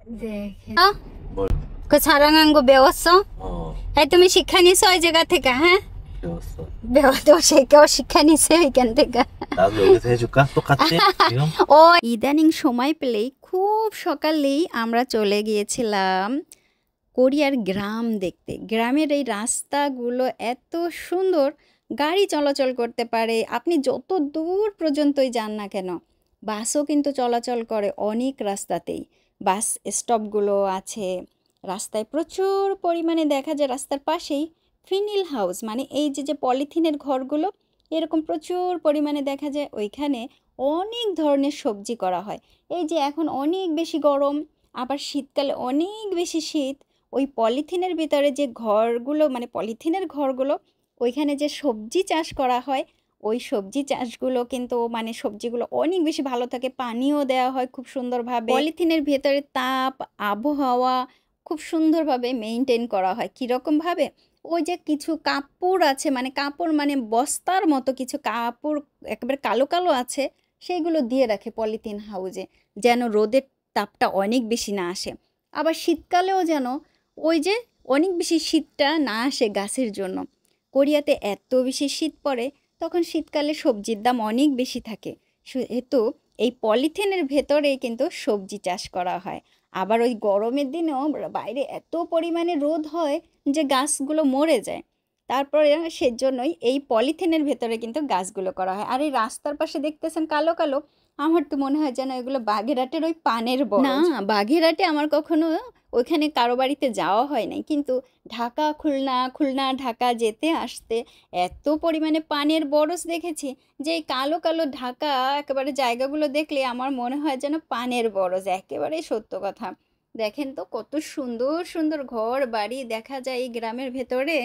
দেখেন 뭘? 그 자랑한 거 배웠어? 어, তুমি শিক্ষা নিছো ওই জায়গা থেকে হ্যাঁ 배웠어. 배워도 সেকেও শিক্ষা নিছে ওইখান থেকে 나도 여기서 해줄까? 똑같이? 지금? ও ইদানিং সময় পেলেই খুব সকালেই আমরা চলে গিয়েছিলাম কোরিয়ার গ্রাম দেখতে। গ্রামের এই রাস্তাগুলো এত সুন্দর, গাড়ি চলাচল করতে পারে। আপনি যত দূর পর্যন্তই যান না কেন, বাসও কিন্তু চলাচল করে অনেক রাস্তাতেই। বাস স্টপগুলো আছে। রাস্তায় প্রচুর পরিমাণে দেখা যায় রাস্তার পাশেই ফিনিল হাউস, মানে এই যে পলিথিনের ঘরগুলো, এরকম প্রচুর পরিমাণে দেখা যায়। ওইখানে অনেক ধরনের সবজি করা হয়। এই যে এখন অনেক বেশি গরম, আবার শীতকালে অনেক বেশি শীত, ওই পলিথিনের ভিতরে যে ঘরগুলো, মানে পলিথিনের ঘরগুলো, ওইখানে যে সবজি চাষ করা হয়, ওই সবজি চাষগুলো কিন্তু মানে সবজিগুলো অনেক বেশি ভালো থাকে। পানিও দেওয়া হয় খুব সুন্দরভাবে। পলিথিনের ভেতরে তাপ, আবহাওয়া খুব সুন্দরভাবে মেইনটেইন করা হয়। কীরকমভাবে? ওই যে কিছু কাপড় আছে, মানে কাপড় মানে বস্তার মতো কিছু কাপড় একেবারে কালো কালো আছে, সেইগুলো দিয়ে রাখে পলিথিন হাউজে, যেন রোদের তাপটা অনেক বেশি না আসে। আবার শীতকালেও যেন ওই যে অনেক বেশি শীতটা না আসে গাছের জন্য। কোরিয়াতে এত বেশি শীত পড়ে, তখন শীতকালে সবজির দাম অনেক বেশি থাকে। সেহেতু এই পলিথিনের ভেতরেই কিন্তু সবজি চাষ করা হয়। আবার ওই গরমের দিনেও বাইরে এত পরিমাণে রোদ হয় যে গাছগুলো মরে যায়। তারপরে সেজন্যই এই পলিথিনের ভেতরে কিন্তু গাছগুলো করা হয়। আর এই রাস্তার পাশে দেখতেছেন কালো কালো, আমার তো মনে হয় যেন এগুলো বাগেরহাটের ওই পানের বরজ। না, বাগেরহাটে আমার কখনো ওইখানে কারো বাড়িতে যাওয়া হয় নাই, কিন্তু ঢাকা খুলনা, খুলনা ঢাকা যেতে আসতে এত পরিমাণে পানের বরজ দেখেছি যে এই কালো কালো ঢাকা একেবারে জায়গাগুলো দেখলে আমার মনে হয় যেন পানের বরজ। একেবারেই সত্য কথা। দেখেন তো কত সুন্দর সুন্দর ঘর বাড়ি দেখা যায় এই গ্রামের ভেতরে।